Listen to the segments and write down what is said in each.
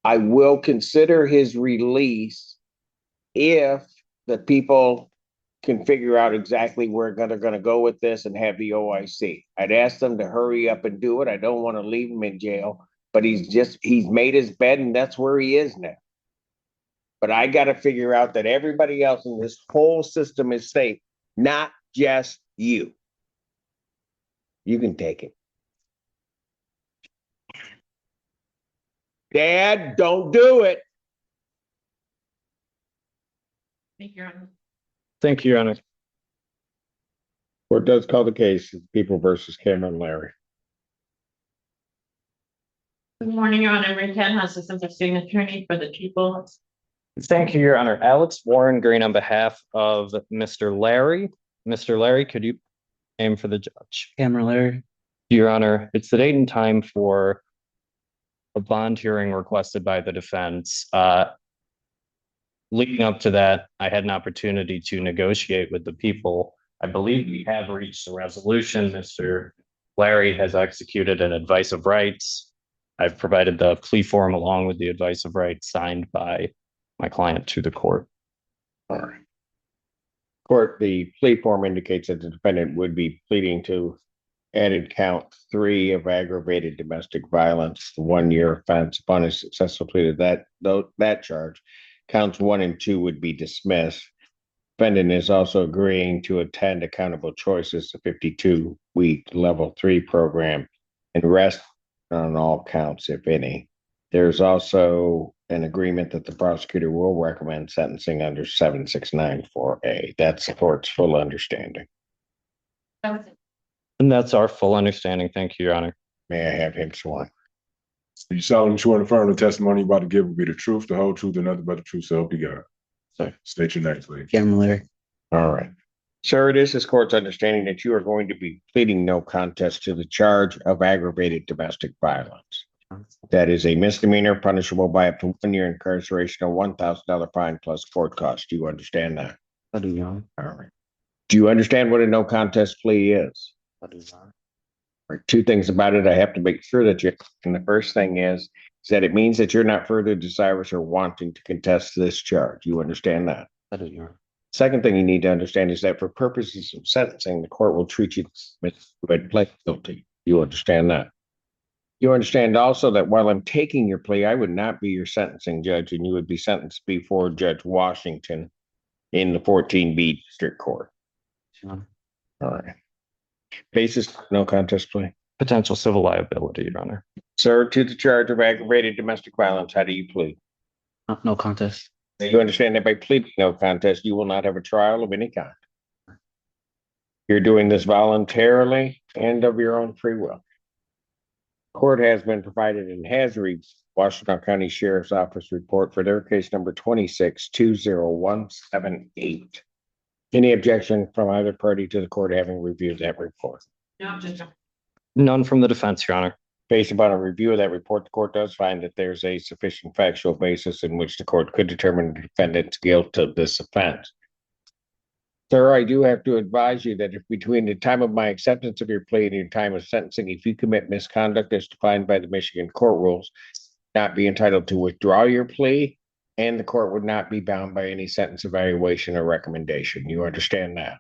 I will consider his release if the people can figure out exactly where they're going to go with this and have the OIC. I'd ask them to hurry up and do it. I don't want to leave him in jail, but he's made his bed and that's where he is now. But I got to figure out that everybody else in this whole system is safe, not just you. You can take it. Dad, don't do it. Thank you, Your Honor. Thank you, Your Honor. Court does call the case People versus Cameron Larry. Good morning, Your Honor. Ray Ken has assistant attorney for the people. Thank you, Your Honor. Alex Warren Green on behalf of Mr. Larry. Mr. Larry, could you aim for the judge? Cameron Larry. Your Honor, it's the date and time for a bond hearing requested by the defense. Leading up to that, I had an opportunity to negotiate with the people. I believe we have reached a resolution. Mr. Larry has executed an advice of rights. I've provided the plea form along with the advice of rights signed by my client to the court. All right. Court, the plea form indicates that the defendant would be pleading to added count 3 of aggravated domestic violence, the 1-year offense. Upon a successful plea to that charge, counts 1 and 2 would be dismissed. Defendant is also agreeing to attend Accountable Choices, a 52-week level 3 program, and rest on all counts, if any. There's also an agreement that the prosecutor will recommend sentencing under 7694A. That's the court's full understanding. And that's our full understanding. Thank you, Your Honor. May I have him sworn? You solemnly swear and affirm the testimony you're about to give will be the truth, the whole truth, and nothing but the truth, so help you God. Sir. State your name, please. Cameron Larry. All right. Sir, it is this court's understanding that you are going to be pleading no contest to the charge of aggravated domestic violence. That is a misdemeanor punishable by up to 1 year incarceration or $1,000 fine plus court costs. Do you understand that? I do, Your Honor. All right. Do you understand what a no contest plea is? I do, Your Honor. All right. 2 things about it I have to make sure that you. And the first thing is that it means that you're not further desirous or wanting to contest this charge. You understand that? I do, Your Honor. Second thing you need to understand is that for purposes of sentencing, the court will treat you as pled guilty. You understand that? You understand also that while I'm taking your plea, I would not be your sentencing judge, and you would be sentenced before Judge Washington in the 14B District Court. Sure. All right. Basis no contest plea. Potential civil liability, Your Honor. Sir, to the charge of aggravated domestic violence, how do you plead? No contest. You understand that by pleading no contest, you will not have a trial of any kind. You're doing this voluntarily and of your own free will. Court has been provided and has reached Washington County Sheriff's Office report for their case number 2620178. Any objection from either party to the court having reviewed that report? No objection. None from the defense, Your Honor. Based upon a review of that report, the court does find that there's a sufficient factual basis in which the court could determine the defendant's guilt of this offense. Sir, I do have to advise you that if between the time of my acceptance of your plea and your time of sentencing, if you commit misconduct as defined by the Michigan court rules, not be entitled to withdraw your plea, and the court would not be bound by any sentence evaluation or recommendation. You understand that?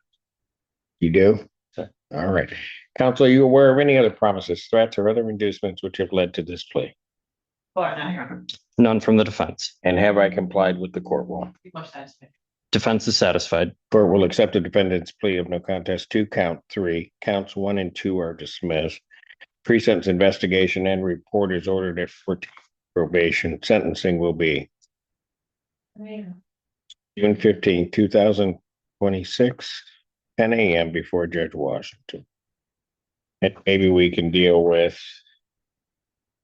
You do? Sir. All right. Counsel, are you aware of any other promises, threats, or other inducements which have led to this plea? Court, no, Your Honor. None from the defense. And have I complied with the court rule? Most satisfied. Defense is satisfied. Court will accept the defendant's plea of no contest to count 3. Counts 1 and 2 are dismissed. Pre-sentence investigation and report is ordered at 14 probation. Sentencing will be June 15, 2026, 10 a.m. before Judge Washington. And maybe we can deal with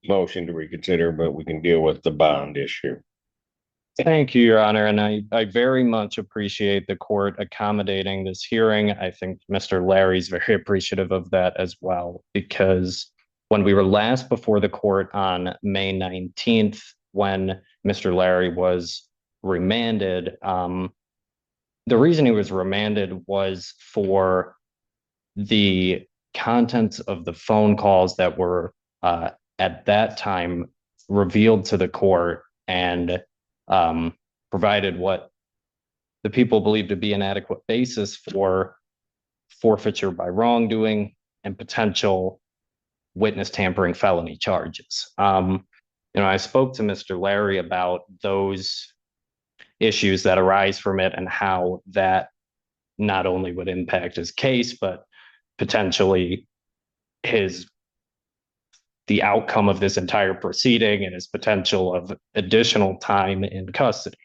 motion to reconsider, but we can deal with the bond issue. Thank you, Your Honor. And I very much appreciate the court accommodating this hearing. I think Mr. Larry's very appreciative of that as well, because when we were last before the court on May 19th, when Mr. Larry was remanded, the reason he was remanded was for the contents of the phone calls that were at that time revealed to the court and provided what the people believe to be an adequate basis for forfeiture by wrongdoing and potential witness tampering felony charges. I spoke to Mr. Larry about those issues that arise from it and how that not only would impact his case, but potentially the outcome of this entire proceeding and his potential of additional time in custody.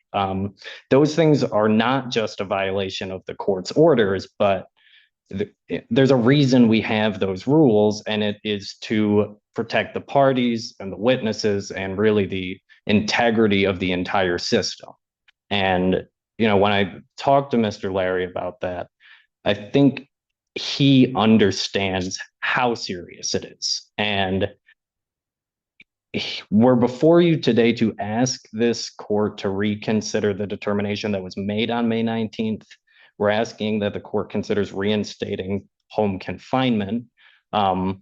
Those things are not just a violation of the court's orders, but there's a reason we have those rules, and it is to protect the parties and the witnesses and really the integrity of the entire system. And, when I talked to Mr. Larry about that, I think he understands how serious it is. And we're before you today to ask this court to reconsider the determination that was made on May 19th. We're asking that the court considers reinstating home confinement. And,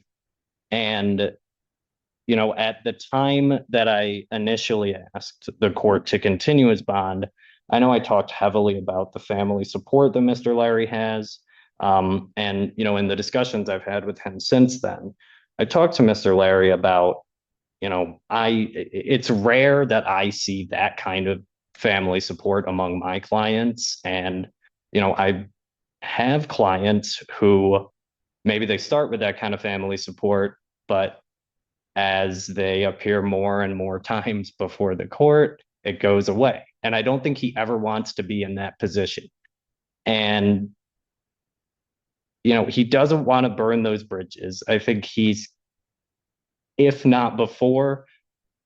at the time that I initially asked the court to continue his bond, I know I talked heavily about the family support that Mr. Larry has. And, in the discussions I've had with him since then, I talked to Mr. Larry about, it's rare that I see that kind of family support among my clients. And, I have clients who maybe they start with that kind of family support, but as they appear more and more times before the court, it goes away. And I don't think he ever wants to be in that position. And, he doesn't want to burn those bridges. I think he's, if not before,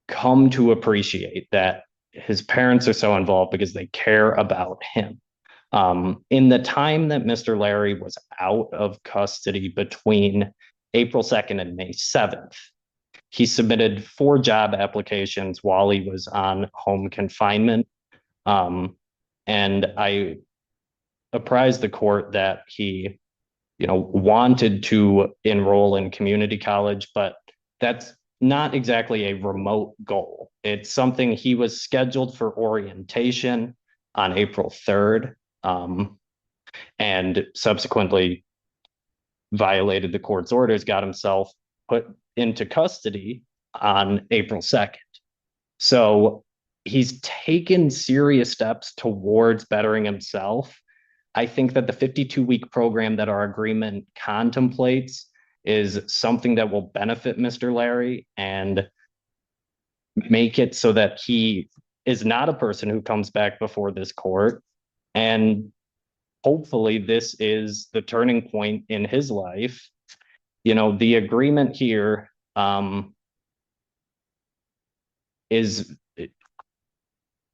come to appreciate that his parents are so involved because they care about him. In the time that Mr. Larry was out of custody between April 2nd and May 7th, he submitted 4 job applications while he was on home confinement. And I apprised the court that he, wanted to enroll in community college, but that's not exactly a remote goal. It's something he was scheduled for orientation on April 3rd, and subsequently violated the court's orders, got himself put into custody on April 2nd. So he's taken serious steps towards bettering himself. I think that the 52-week program that our agreement contemplates is something that will benefit Mr. Larry and make it so that he is not a person who comes back before this court. And hopefully this is the turning point in his life. The agreement here is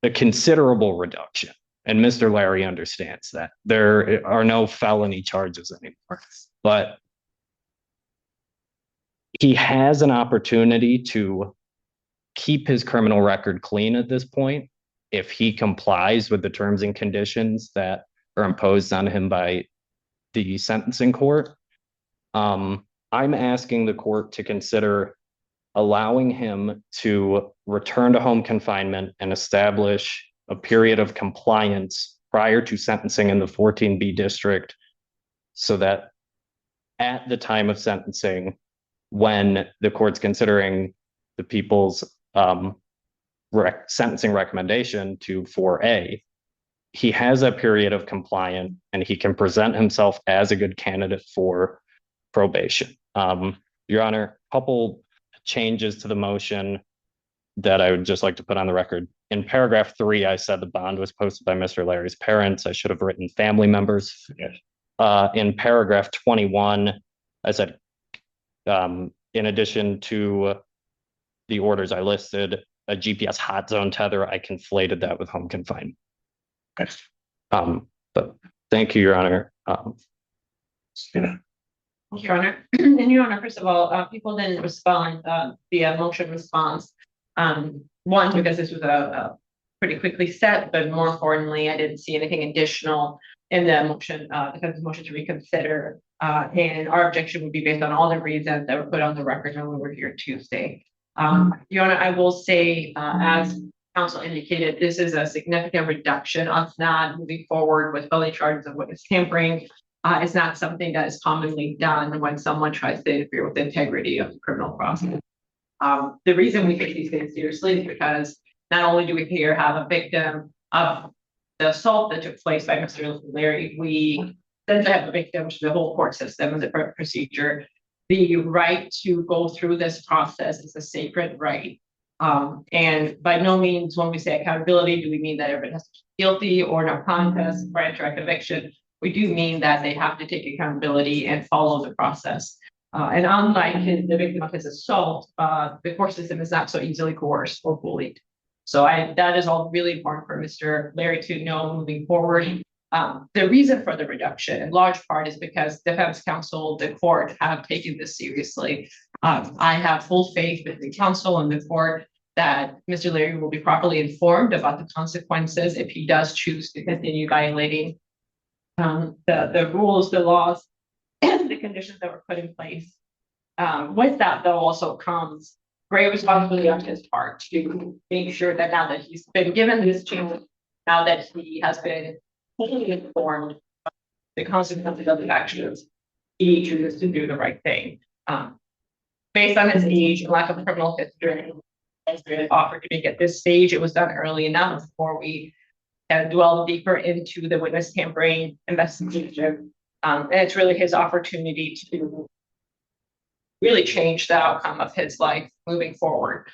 a considerable reduction. And Mr. Larry understands that there are no felony charges anymore, but he has an opportunity to keep his criminal record clean at this point if he complies with the terms and conditions that are imposed on him by the sentencing court. I'm asking the court to consider allowing him to return to home confinement and establish a period of compliance prior to sentencing in the 14B district, so that at the time of sentencing, when the court's considering the people's sentencing recommendation to 4A, he has a period of compliance and he can present himself as a good candidate for probation. Your Honor, a couple changes to the motion that I would just like to put on the record. In paragraph 3, I said the bond was posted by Mr. Larry's parents. I should have written family members. Yes. In paragraph 21, I said, in addition to the orders I listed, a GPS hot zone tether, I conflated that with home confinement. Yes. But thank you, Your Honor. Your Honor, and Your Honor, first of all, people didn't respond via motion response. One, because this was a pretty quickly set, but more importantly, I didn't see anything additional in the motion, the motion to reconsider. And our objection would be based on all the reasons that were put on the record when we were here Tuesday. Your Honor, I will say, as counsel indicated, this is a significant reduction of not moving forward with felony charges of witness tampering. It's not something that is commonly done when someone tries to interfere with the integrity of the criminal process. The reason we take these things seriously is because not only do we here have a victim of the assault that took place by Mr. Larry, we then have a victim to the whole court system and the procedure. The right to go through this process is a sacred right. And by no means, when we say accountability, do we mean that everyone has to be guilty or no contest, right to conviction. We do mean that they have to take accountability and follow the process. And unlike the victim of his assault, the court system is not so easily coerced or bullied. So that is all really important for Mr. Larry to know moving forward. The reason for the reduction in large part is because defense counsel, the court have taken this seriously. I have full faith with the counsel and the court that Mr. Larry will be properly informed about the consequences if he does choose to continue violating the rules, the laws, and the conditions that were put in place. With that, though, also comes great responsibility on his part to make sure that now that he's been given this chance, now that he has been fully informed of the consequences of his actions, he chooses to do the right thing. Based on his age and lack of criminal history, has been offered to make at this stage, it was done early enough before we dwell deeper into the witness tampering investigation. And it's really his opportunity to really change the outcome of his life moving forward.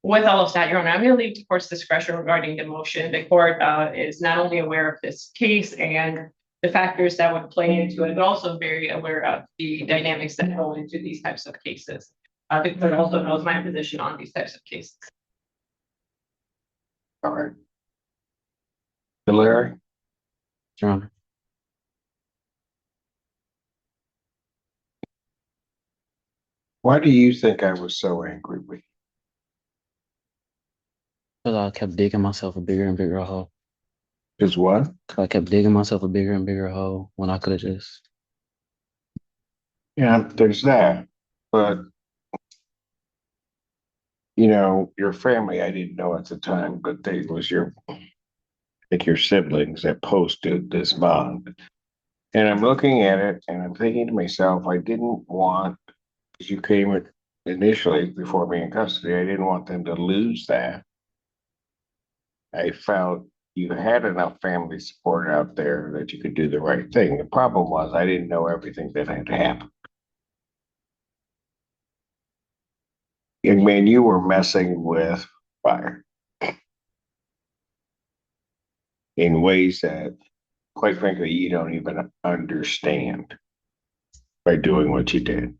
With all of that, Your Honor, I'm going to leave the court's discretion regarding the motion. The court is not only aware of this case and the factors that would play into it, but also very aware of the dynamics that go into these types of cases. The court also knows my position on these types of cases. All right. Larry? Your Honor. Why do you think I was so angry with you? Because I kept digging myself a bigger and bigger hole. Is what? 'Cause I kept digging myself a bigger and bigger hole when I could have just. Yeah, there's that. But you know, your family, I didn't know at the time, but they was your, I think your siblings that posted this bond. And I'm looking at it and I'm thinking to myself, I didn't want, because you came initially before me in custody, I didn't want them to lose that. I felt you had enough family support out there that you could do the right thing. The problem was I didn't know everything that had happened. Young man, you were messing with fire in ways that, quite frankly, you don't even understand by doing what you did.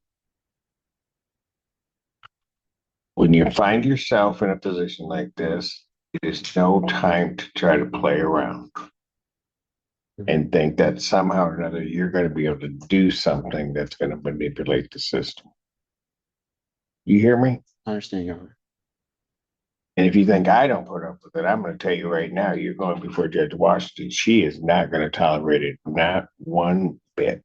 When you find yourself in a position like this, it is no time to try to play around and think that somehow or another you're going to be able to do something that's going to manipulate the system. You hear me? I understand, Your Honor. And if you think I don't put up with it, I'm going to tell you right now, you're going before Judge Washington. She is not going to tolerate it, not one bit.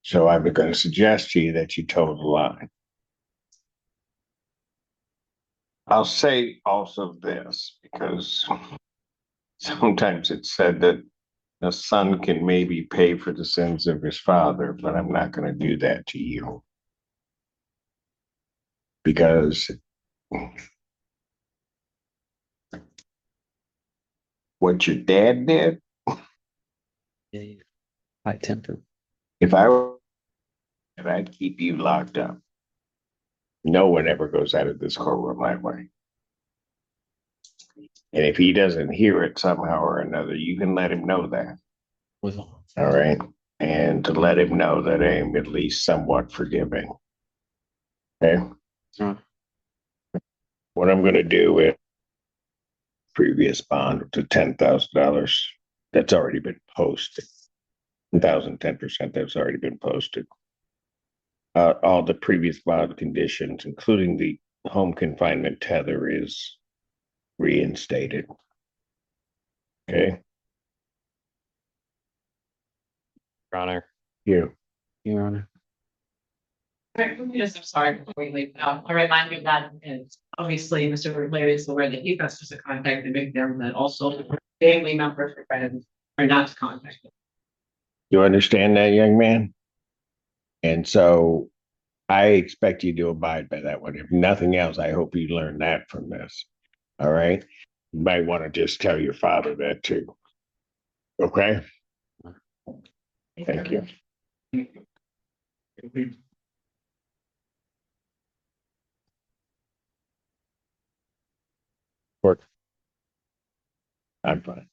So I'm going to suggest to you that you toe the line. I'll say also this, because sometimes it's said that a son can maybe pay for the sins of his father, but I'm not going to do that to you. Because what your dad did, Yeah. High temper. if I were, and I'd keep you locked up. No one ever goes out of this courtroom that way. And if he doesn't hear it somehow or another, you can let him know that. Well, All right. And to let him know that I am at least somewhat forgiving. Okay. Your Honor. What I'm going to do is previous bond to $10,000 that's already been posted. 10% that's already been posted. All the previous bond conditions, including the home confinement tether, is reinstated. Okay. Your Honor. You. Your Honor. Right, yes, I'm sorry, before we leave, a reminder that is, obviously, Mr. Larry is aware that he has to contact the victim, that also family members or friends are not to contact them. You understand that, young man? And so I expect you to abide by that one. If nothing else, I hope you learn that from this. All right? You might want to just tell your father that too. Okay? Thank you. Court. I'm fine.